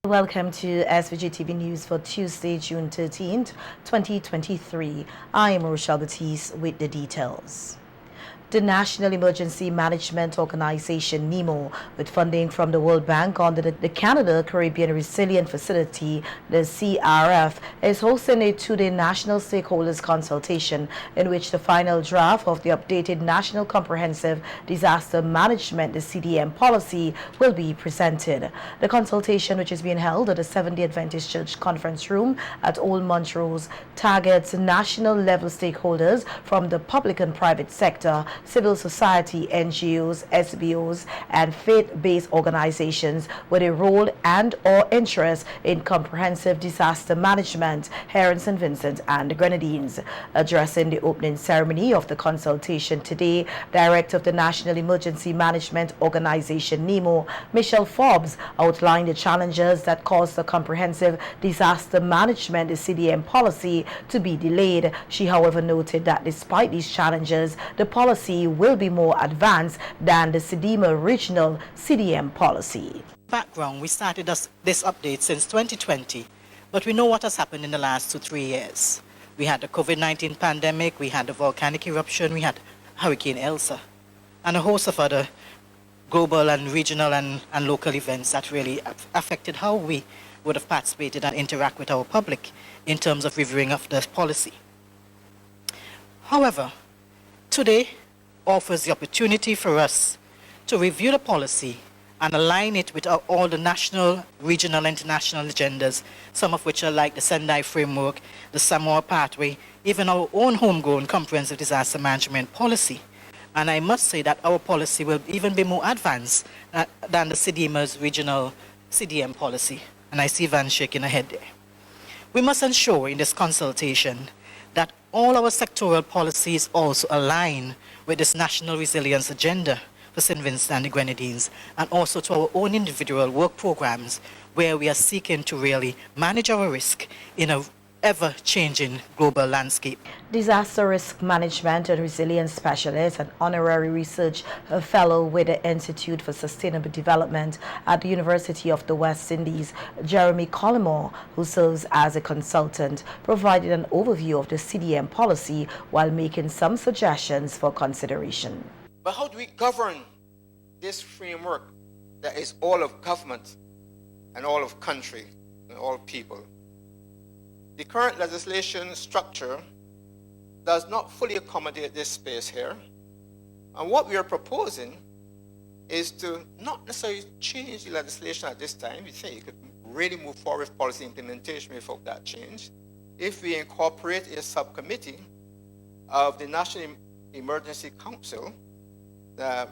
Welcome to SVG-TV News for Tuesday, June 13th, 2023. I am Rochelle Batiste with the details. The National Emergency Management Organization, NEMO, with funding from the World Bank under the Canada Caribbean Resilient Facility, the CRF, is hosting a two-day national stakeholders consultation in which the final draft of the updated National Comprehensive Disaster Management, the CDM policy, will be presented. The consultation, which is being held at the Seventh-day Adventist Church Conference Room at Old Montrose, targets national-level stakeholders from the public and private sector, civil society, NGOs, SBOs, and faith-based organizations with a role and/or interest in comprehensive disaster management here in St. Vincent and the Grenadines. Addressing the opening ceremony of the consultation today, Director of the National Emergency Management Organization, NEMO, Michelle Forbes, outlined the challenges that caused the comprehensive disaster management, the CDM policy, to be delayed. She, however, noted that despite these challenges, the policy will be more advanced than the CDMA regional CDM policy. Background, we started this update since 2020, but we know what has happened in the last 2-3 years. We had the COVID-19 pandemic, we had the volcanic eruption, we had Hurricane Elsa, and a host of other global and regional and local events that really affected how we would have participated and interact with our public in terms of reviewing of this policy. However, today offers the opportunity for us to review the policy and align it with all the national, regional, and international agendas, some of which are like the Sendai Framework, the Samoa Pathway, even our own homegrown comprehensive disaster management policy. And I must say that our policy will even be more advanced than the CDMA's regional CDM policy. And I see Van shaking her head there. We must ensure in this consultation that all our sectoral policies also align with this national resilience agenda for St. Vincent and the Grenadines, and also to our own individual work programs where we are seeking to really manage our risk in a ever-changing global landscape. Disaster risk management and resilience specialist and honorary research fellow with the Institute for Sustainable Development at the University of the West Indies, Jeremy Collymore, who serves as a consultant, provided an overview of the CDM policy while making some suggestions for consideration. But how do we govern this framework that is all of government and all of country and all people? The current legislation structure does not fully accommodate this space here. And what we are proposing is to not necessarily change the legislation at this time. We think it could really move forward with policy implementation without that change if we incorporate a subcommittee of the National Emergency Council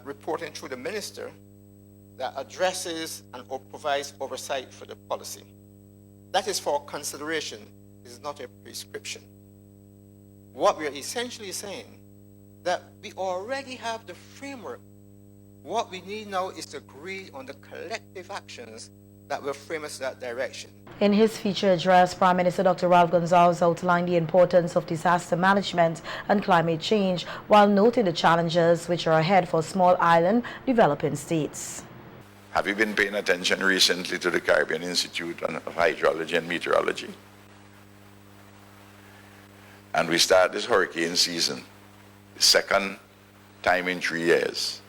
reporting through the minister that addresses and provides oversight for the policy. That is for consideration. It is not a prescription. What we are essentially saying that we already have the framework. What we need now is to agree on the collective actions that will frame us that direction. In his feature address, Prime Minister Dr. Ralph Gonsalves outlined the importance of disaster management and climate change while noting the challenges which are ahead for small island developing states. Have you been paying attention recently to the Caribbean Institute of Hydrology and Meteorology? And we start this hurricane season, the second time in 3 years,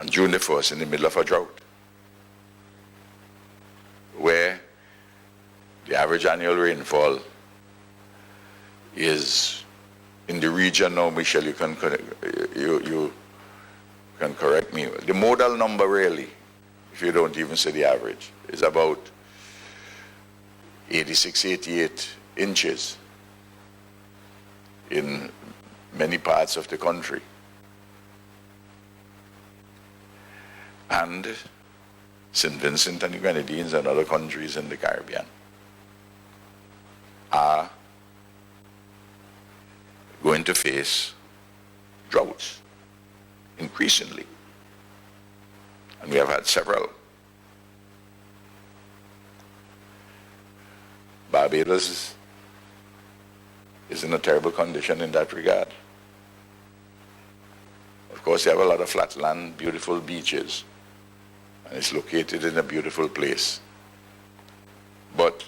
on June the 1st, in the middle of a drought, where the average annual rainfall is in the region now. Michelle, you can correct me. The modal number really, if you don't even say the average, is about 86, 88 inches in many parts of the country. And St. Vincent and the Grenadines and other countries in the Caribbean are going to face droughts increasingly. And we have had several. Barbados is in a terrible condition in that regard. Of course, you have a lot of flat land, beautiful beaches, and it's located in a beautiful place. But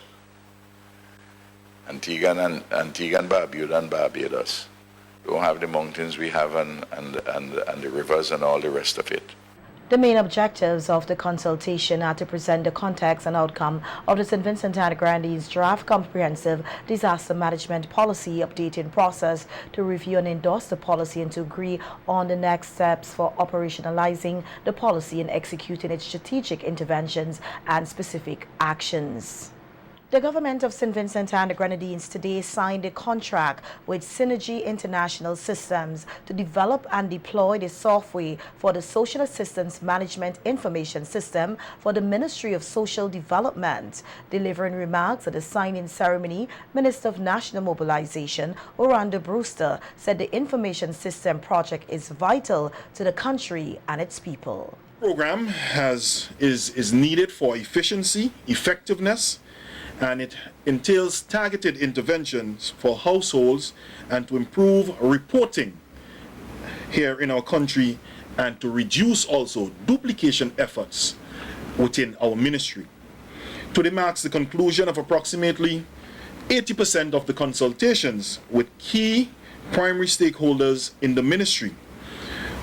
Antigua and Barbuda and Barbados don't have the mountains we have and the rivers and all the rest of it. The main objectives of the consultation are to present the context and outcome of the St. Vincent and the Grenadines draft comprehensive disaster management policy updating process, to review and endorse the policy and to agree on the next steps for operationalizing the policy and executing its strategic interventions and specific actions. The government of St. Vincent and the Grenadines today signed a contract with Synergy International Systems to develop and deploy the software for the Social Assistance Management Information System for the Ministry of Social Development. Delivering remarks at the signing ceremony, Minister of National Mobilization, Orlando Brewster, said the information system project is vital to the country and its people. The program is needed for efficiency, effectiveness, and it entails targeted interventions for households and to improve reporting here in our country and to reduce also duplication efforts within our ministry. Today marks the conclusion of approximately 80% of the consultations with key primary stakeholders in the ministry,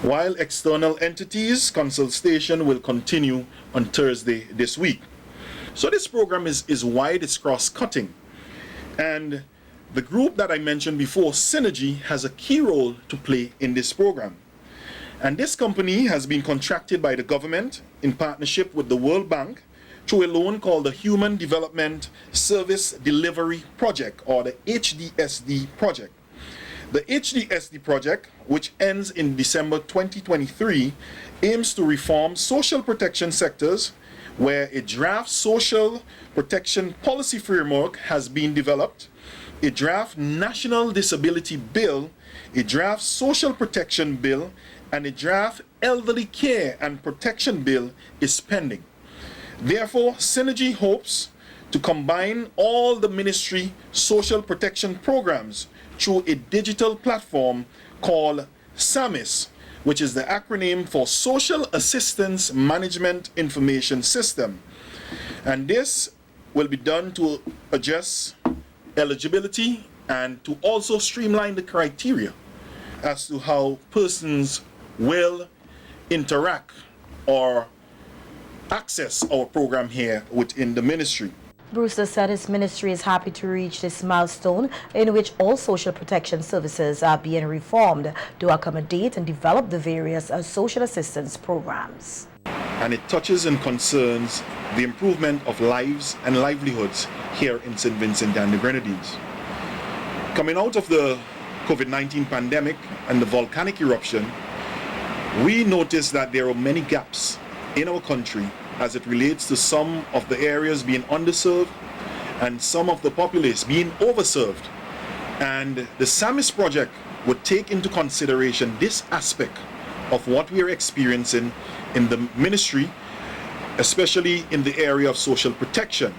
while external entities consultation will continue on Thursday this week. So this program is wide, it's cross-cutting. And the group that I mentioned before, Synergy, has a key role to play in this program. And this company has been contracted by the government in partnership with the World Bank through a loan called the Human Development Service Delivery Project, or the HDSD project. The HDSD project, which ends in December 2023, aims to reform social protection sectors where a draft social protection policy framework has been developed, a draft national disability bill, a draft social protection bill, and a draft elderly care and protection bill is pending. Therefore, Synergy hopes to combine all the ministry social protection programs through a digital platform called SAMIS, which is the acronym for Social Assistance Management Information System. And this will be done to address eligibility and to also streamline the criteria as to how persons will interact or access our program here within the ministry. Brewster said his ministry is happy to reach this milestone in which all social protection services are being reformed to accommodate and develop the various social assistance programs. And it touches and concerns the improvement of lives and livelihoods here in St. Vincent and the Grenadines. Coming out of the COVID-19 pandemic and the volcanic eruption, we noticed that there are many gaps in our country as it relates to some of the areas being underserved and some of the populace being overserved. And the SAMIS project would take into consideration this aspect of what we are experiencing in the ministry, especially in the area of social protection.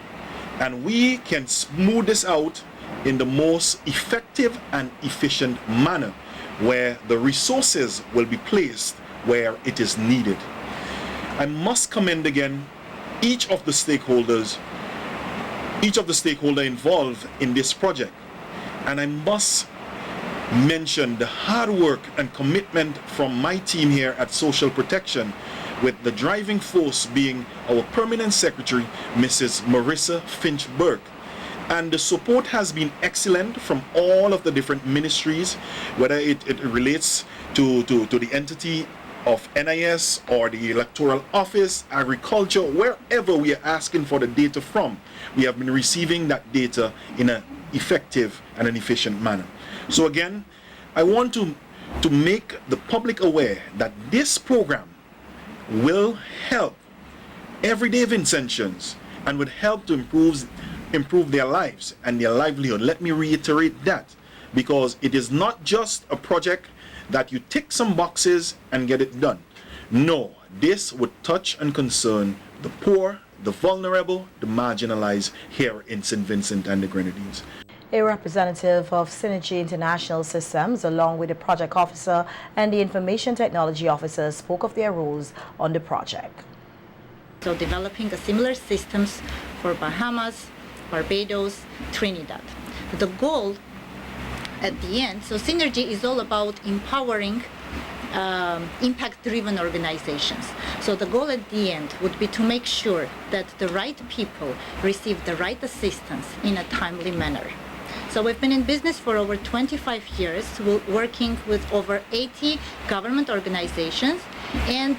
And we can smooth this out in the most effective and efficient manner, where the resources will be placed where it is needed. I must commend again each of the stakeholders involved in this project. And I must mention the hard work and commitment from my team here at Social Protection, with the driving force being our permanent secretary, Mrs. Marissa Finch-Burke. And the support has been excellent from all of the different ministries, whether it relates to the entity of NIS or the Electoral Office, Agriculture, wherever we are asking for the data from. We have been receiving that data in an effective and an efficient manner. So again, I want to make the public aware that this program will help everyday Vincentians and would help to improve their lives and their livelihood. Let me reiterate that, because it is not just a project that you tick some boxes and get it done. No, this would touch and concern the poor, the vulnerable, the marginalized here in St. Vincent and the Grenadines. A representative of Synergy International Systems, along with the project officer and the information technology officer, spoke of their roles on the project. So developing a similar systems for Bahamas, Barbados, Trinidad. The goal at the end, so Synergy is all about empowering impact-driven organizations. So the goal at the end would be to make sure that the right people receive the right assistance in a timely manner. So we've been in business for over 25 years, working with over 80 government organizations and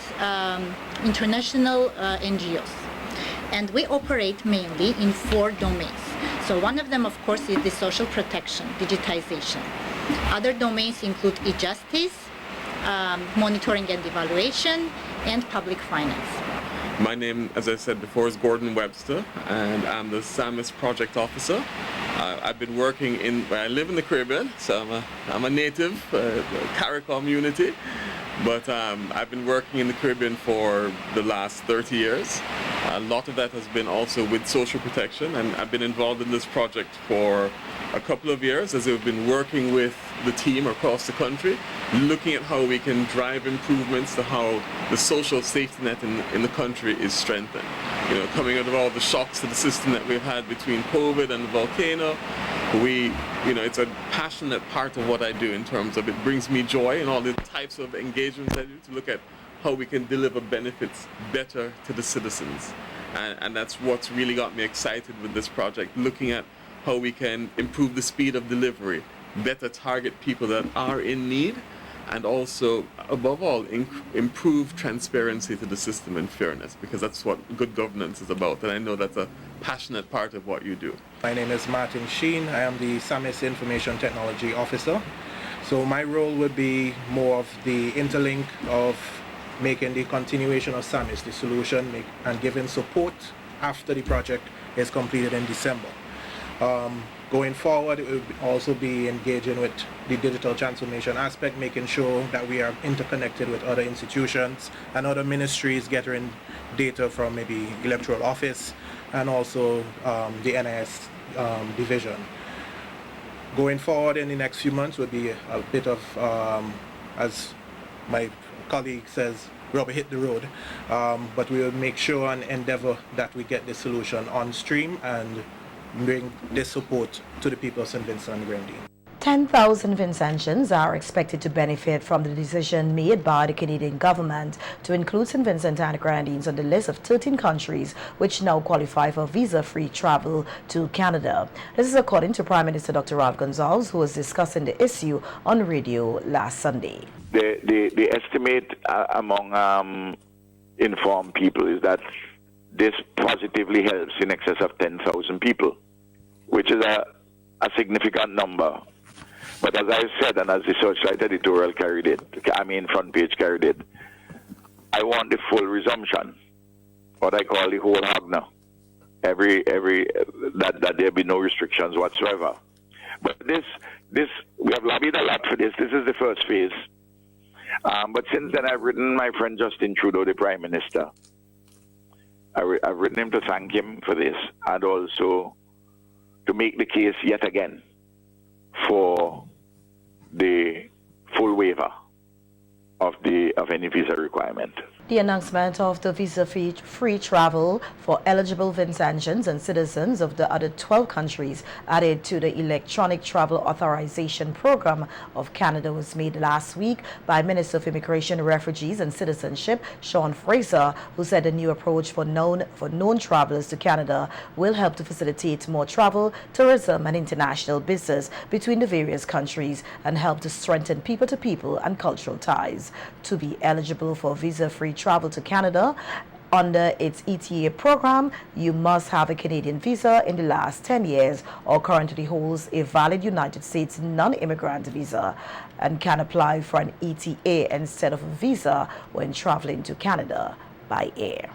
international NGOs. And we operate mainly in 4 domains. So one of them, of course, is the social protection, digitization. Other domains include e-justice, monitoring and evaluation, and public finance. My name, as I said before, is Gordon Webster, and I'm the SAMIS project officer. I've been working I live in the Caribbean, so I'm a native, CARICOM unity, but I've been working in the Caribbean for the last 30 years. A lot of that has been also with social protection, and I've been involved in this project for a couple of years as we've been working with the team across the country, looking at how we can drive improvements to how the social safety net in the country is strengthened. You know, coming out of all the shocks to the system that we've had between COVID and the volcano, it's a passionate part of what I do in terms of it brings me joy in all the types of engagements I do to look at how we can deliver benefits better to the citizens. And that's what's really got me excited with this project, looking at how we can improve the speed of delivery, better target people that are in need, and also, above all, improve transparency to the system and fairness, because that's what good governance is about, and I know that's a passionate part of what you do. My name is Martin Sheen. I am the SAMIS Information Technology Officer. So my role would be more of the interlink of making the continuation of SAMIS the solution and giving support after the project is completed in December. Going forward, it will also be engaging with the digital transformation aspect, making sure that we are interconnected with other institutions and other ministries, gathering data from maybe electoral office and also the NIS division. Going forward in the next few months would be a bit of, as my colleague says, rubber hit the road, but we will make sure and endeavor that we get the solution on stream and bring this support to the people of St. Vincent and Grenadine. 10,000 Vincentians are expected to benefit from the decision made by the Canadian government to include St. Vincent and Grenadines on the list of 13 countries which now qualify for visa-free travel to Canada. This is according to Prime Minister Dr. Ralph Gonsalves, who was discussing the issue on radio last Sunday. The estimate among informed people is that this positively helps in excess of 10,000 people, which is a significant number. But as I said, and as the Searchlight editorial front page carried it, I want the full resumption, what I call the whole hog now. That there be no restrictions whatsoever. But this we have lobbied a lot for this. This is the first phase. But since then, I've written my friend Justin Trudeau, the Prime Minister. I've written him to thank him for this, and also to make the case yet again for the full waiver of any visa requirement. The announcement of the visa-free travel for eligible Vincentians and citizens of the other 12 countries added to the Electronic Travel Authorization Program of Canada was made last week by Minister of Immigration, Refugees and Citizenship, Sean Fraser, who said the new approach for known travelers to Canada will help to facilitate more travel, tourism and international business between the various countries and help to strengthen people-to-people and cultural ties. To be eligible for visa-free travel to Canada under its ETA program, you must have a Canadian visa in the last 10 years or currently holds a valid United States non-immigrant visa and can apply for an ETA instead of a visa when traveling to Canada by air.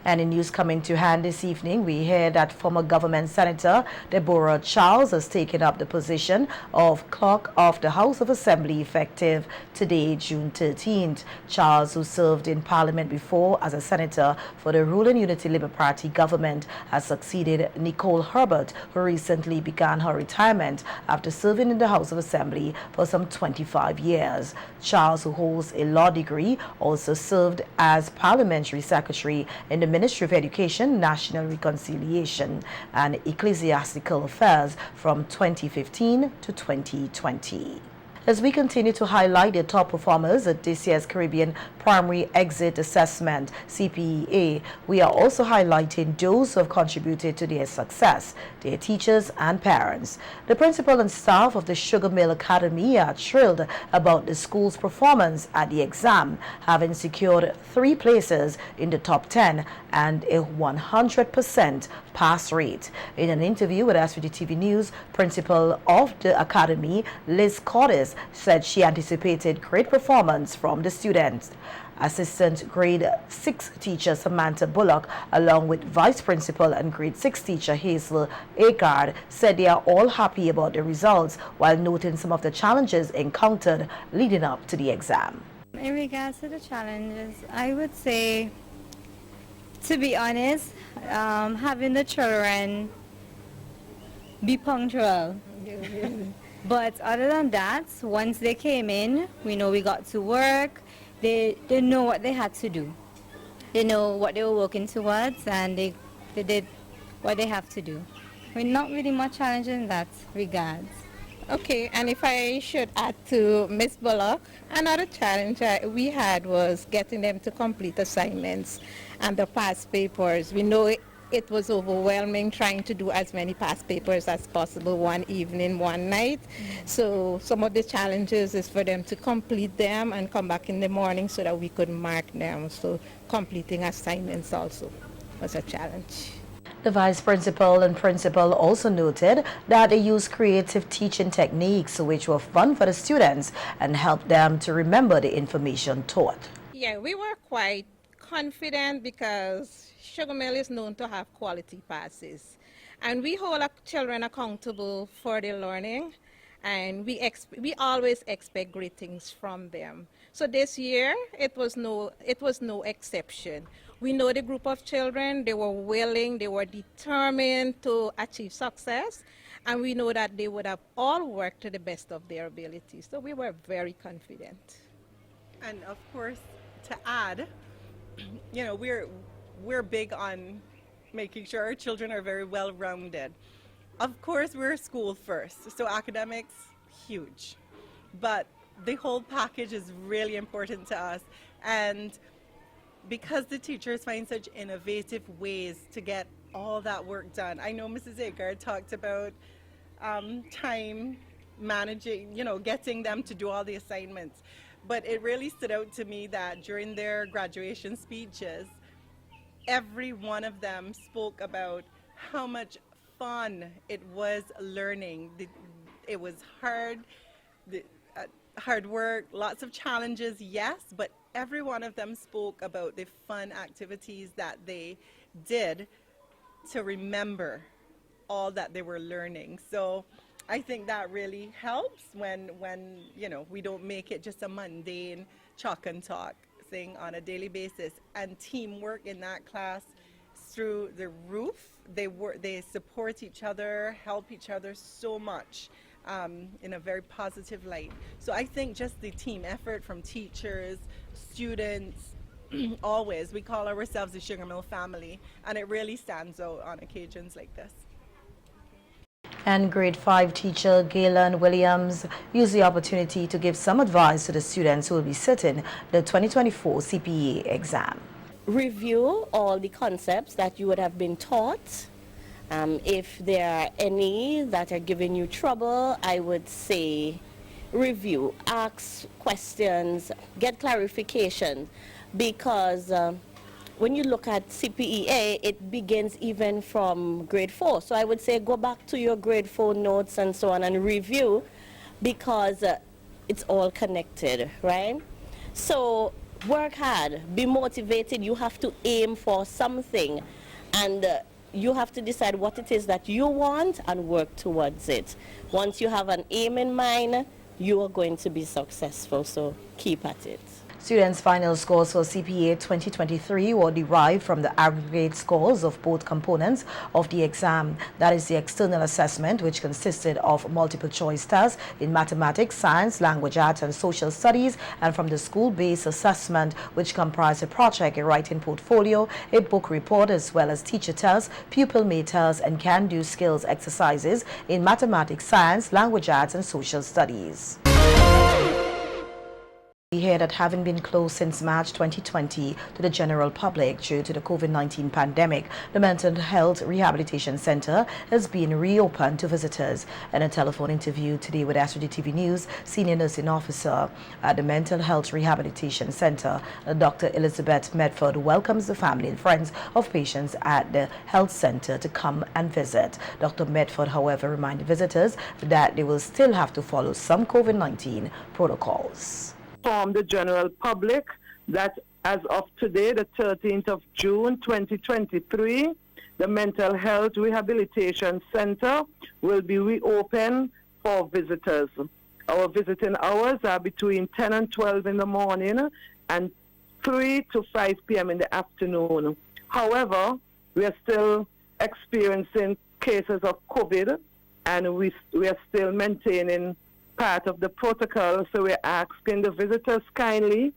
And in news coming to hand this evening, we hear that former government Senator Deborah Charles has taken up the position of clerk of the House of Assembly effective today, June 13th. Charles, who served in Parliament before as a senator for the ruling Unity Labour Party government, has succeeded Nicole Herbert, who recently began her retirement after serving in the House of Assembly for some 25 years. Charles, who holds a law degree, also served as parliamentary secretary in the Ministry of Education, National Reconciliation and Ecclesiastical Affairs from 2015 to 2020. As we continue to highlight the top performers at this year's Caribbean Primary Exit Assessment, CPEA, we are also highlighting those who have contributed to their success, their teachers and parents. The principal and staff of the Sugar Mill Academy are thrilled about the school's performance at the exam, having secured 3 places in the top 10 and a 100% pass rate. In an interview with SVGTV News, principal of the academy, Liz Cordes, said she anticipated great performance from the students. Assistant grade 6 teacher Samantha Bullock, along with vice principal and grade 6 teacher Hazel Agard, said they are all happy about the results, while noting some of the challenges encountered leading up to the exam. In regards to the challenges, I would say, to be honest, having the children be punctual. But other than that, once they came in, we know we got to work. They know what they had to do. They know what they were working towards, and they did what they have to do. We're not really much challenge in that regards. Okay, and if I should add to Ms. Bullock, another challenge we had was getting them to complete assignments and the past papers. We know it was overwhelming trying to do as many past papers as possible one evening, one night. So some of the challenges is for them to complete them and come back in the morning so that we could mark them. So completing assignments also was a challenge. The vice principal and principal also noted that they use creative teaching techniques which were fun for the students and helped them to remember the information taught. Yeah, we were quite confident because Sugar Mill is known to have quality passes, and we hold our children accountable for their learning, and we always expect great things from them. So this year it was no exception. We know the group of children, they were willing, they were determined to achieve success, and we know that they would have all worked to the best of their abilities. So we were very confident. And of course, to add, you know, we're big on making sure our children are very well-rounded. Of course, we're school first, so academics, huge. But the whole package is really important to us. And because the teachers find such innovative ways to get all that work done. I know Mrs. Agard talked about time managing, you know, getting them to do all the assignments. But it really stood out to me that during their graduation speeches, every one of them spoke about how much fun it was learning. It was hard, hard work, lots of challenges, yes, but every one of them spoke about the fun activities that they did to remember all that they were learning. So I think that really helps when you know, we don't make it just a mundane chalk and talk thing on a daily basis. And teamwork in that class through the roof. They support each other, help each other so much in a very positive light. So I think just the team effort from teachers, students, always, we call ourselves the Sugar Mill family, and it really stands out on occasions like this. And grade 5 teacher Galen Williams used the opportunity to give some advice to the students who will be sitting the 2024 CPEA exam. Review all the concepts that you would have been taught. If there are any that are giving you trouble, I would say review, ask questions, get clarification, because when you look at CPEA, it begins even from grade 4. So I would say go back to your grade 4 notes and so on and review, because it's all connected, right? So work hard, be motivated. You have to aim for something, and you have to decide what it is that you want and work towards it. Once you have an aim in mind, you are going to be successful, so keep at it. Students' final scores for CPA 2023 were derived from the aggregate scores of both components of the exam. That is the external assessment, which consisted of multiple choice tests in mathematics, science, language arts, and social studies, and from the school-based assessment, which comprised a project, a writing portfolio, a book report, as well as teacher tests, pupil-made tests, and can-do skills exercises in mathematics, science, language arts, and social studies. We hear that having been closed since March 2020 to the general public due to the COVID-19 pandemic, the Mental Health Rehabilitation Center has been reopened to visitors. In a telephone interview today with SVG-TV News, Senior Nursing Officer at the Mental Health Rehabilitation Center, Dr. Elizabeth Medford, welcomes the family and friends of patients at the health center to come and visit. Dr. Medford, however, reminded visitors that they will still have to follow some COVID-19 protocols. Inform the general public that as of today, the 13th of June 2023, the Mental Health Rehabilitation Center will be reopened for visitors. Our visiting hours are between 10 and 12 in the morning and 3 to 5 p.m. in the afternoon. However, we are still experiencing cases of COVID, and we are still maintaining part of the protocol, so we're asking the visitors kindly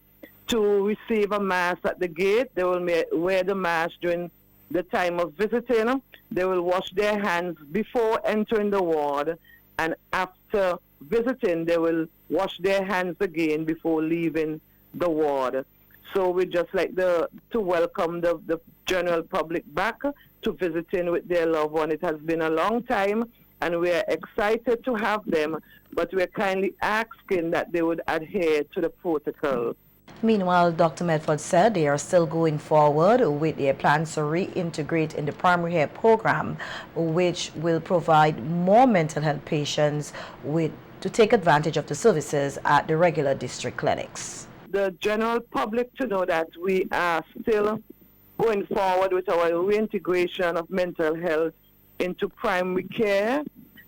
to receive a mask at the gate. They will wear the mask during the time of visiting. They will wash their hands before entering the ward, and after visiting, they will wash their hands again before leaving the ward. So we just like to welcome the general public back to visiting with their loved one. It has been a long time, and we are excited to have them, but we are kindly asking that they would adhere to the protocol. Meanwhile, Dr. Medford said they are still going forward with their plans to reintegrate in the primary care program, which will provide more mental health patients to take advantage of the services at the regular district clinics. The general public to know that we are still going forward with our reintegration of mental health into primary care.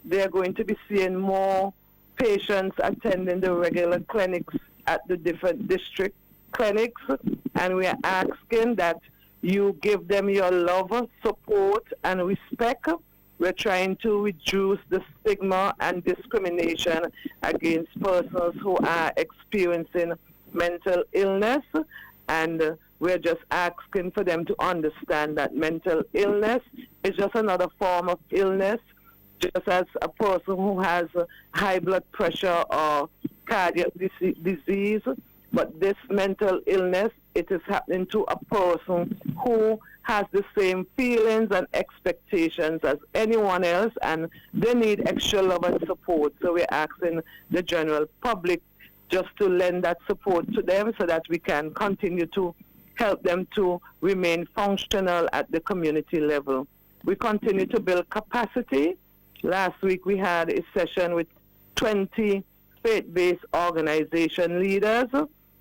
They are going to be seeing more patients attending the regular clinics at the different district clinics, and we are asking that you give them your love, support, and respect. We're trying to reduce the stigma and discrimination against persons who are experiencing mental illness, and we're just asking for them to understand that mental illness is just another form of illness, just as a person who has high blood pressure or cardiac disease. But this mental illness, it is happening to a person who has the same feelings and expectations as anyone else, and they need extra love and support. So we're asking the general public just to lend that support to them so that we can continue to help them to remain functional at the community level. We continue to build capacity. Last week we had a session with 20 faith-based organization leaders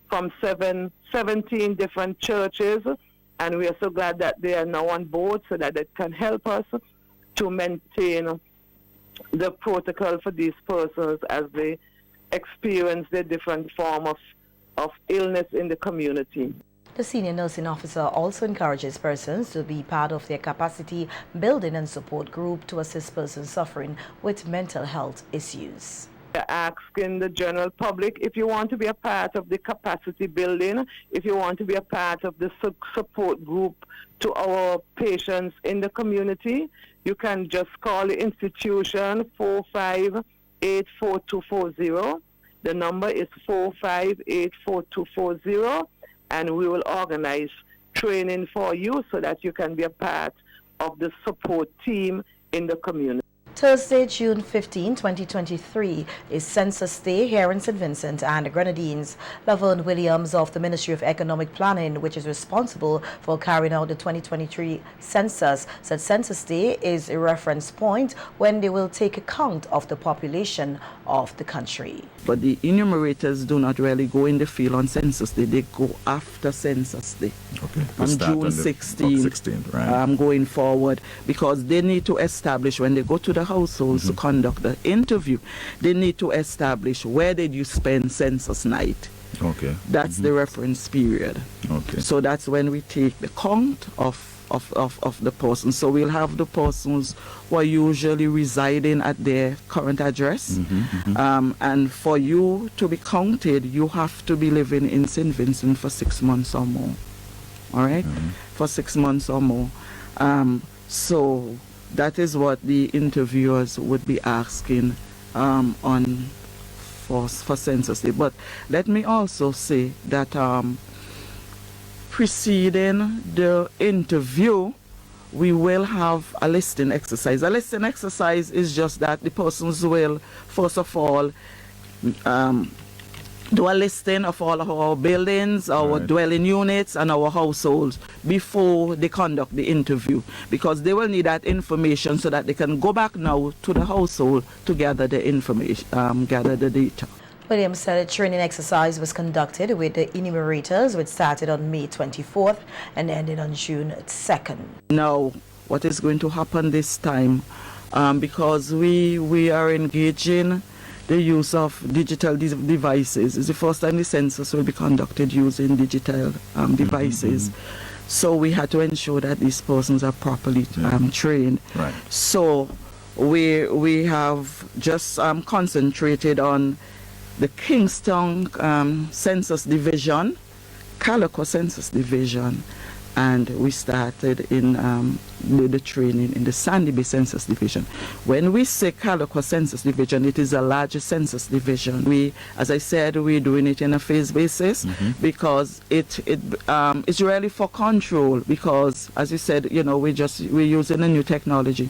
from 17 different churches, and we are so glad that they are now on board so that they can help us to maintain the protocol for these persons as they experience the different form of illness in the community. The senior nursing officer also encourages persons to be part of their capacity building and support group to assist persons suffering with mental health issues. We're asking the general public, if you want to be a part of the capacity building, if you want to be a part of the support group to our patients in the community, you can just call the institution 4584240. The number is 4584240, and we will organize training for you so that you can be a part of the support team in the community. Thursday, June 15, 2023 is Census Day here in St. Vincent and the Grenadines. Laverne Williams of the Ministry of Economic Planning, which is responsible for carrying out the 2023 census, said Census Day is a reference point when they will take account of the population of the country. But the enumerators do not really go in the field on Census Day. They go after Census Day. Okay. On June 16th, right. Going forward, because they need to establish when they go to the households to conduct the interview, they need to establish where did you spend census night. Okay. That's the reference period. Okay. So that's when we take the count of the person. So we'll have the persons who are usually residing at their current address. And for you to be counted, you have to be living in St. Vincent for 6 months or more. All right? For 6 months or more. So that is what the interviewers would be asking for census day. But let me also say that preceding the interview, we will have a listing exercise. A listing exercise is just that the persons will, first of all, do a listing of all of our buildings, our dwelling units, and our households before they conduct the interview, because they will need that information so that they can go back now to the household to gather the information, gather the data. Williams said a training exercise was conducted with the enumerators, which started on May 24th and ended on June 2nd. Now, what is going to happen this time, because we are engaging the use of digital devices. It's the first time the census will be conducted using digital devices. So we had to ensure that these persons are properly trained. Right. So we have just concentrated on the Kingston Census Division, Calico Census Division, and we started in the training in the Sandy Bay Census Division. When we say Calico Census Division, it is a larger census division. We, as I said, we're doing it in a phase basis because it's really for control, because, as you said, you know, we're using a new technology,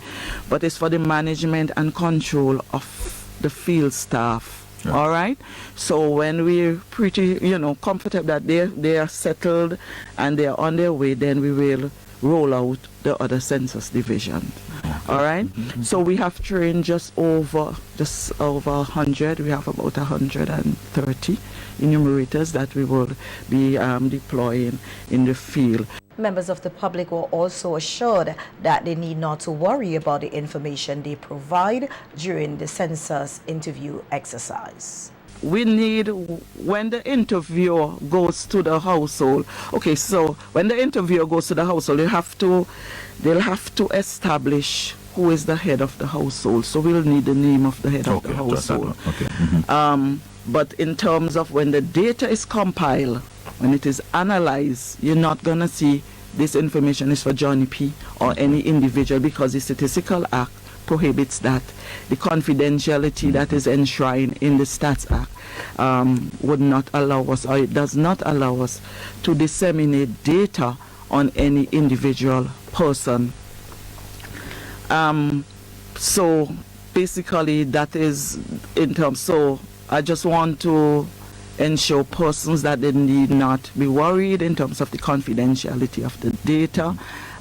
but it's for the management and control of the field staff. Yeah. All right. So when we're pretty, comfortable that they are settled and they are on their way, then we will roll out the other census division. Okay. All right. So we have trained just over 100. We have about 130 enumerators that we will be deploying in the field. Members of the public were also assured that they need not to worry about the information they provide during the census interview exercise. We need, when the interviewer goes to the household, okay, so when the interviewer goes to the household, they'll have to establish who is the head of the household. So we'll need the name of the head of the household. Okay. But in terms of when the data is compiled, when it is analyzed, you're not going to see this information is for Johnny P. or any individual, because the Statistical Act prohibits that. The confidentiality that is enshrined in the Stats Act would not allow us, or it does not allow us to disseminate data on any individual person. So basically that is in terms, so I just want to ensure persons that they need not be worried in terms of the confidentiality of the data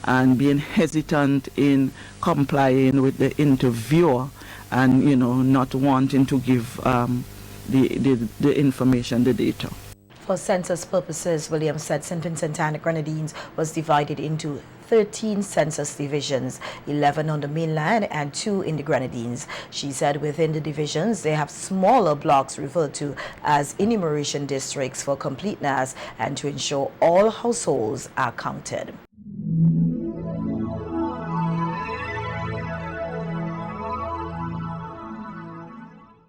and being hesitant in complying with the interviewer and, not wanting to give the information, the data. For census purposes, Williams said St. Vincent and the Grenadines was divided into 13 census divisions, 11 on the mainland and 2 in the Grenadines. She said within the divisions, they have smaller blocks referred to as enumeration districts for completeness and to ensure all households are counted.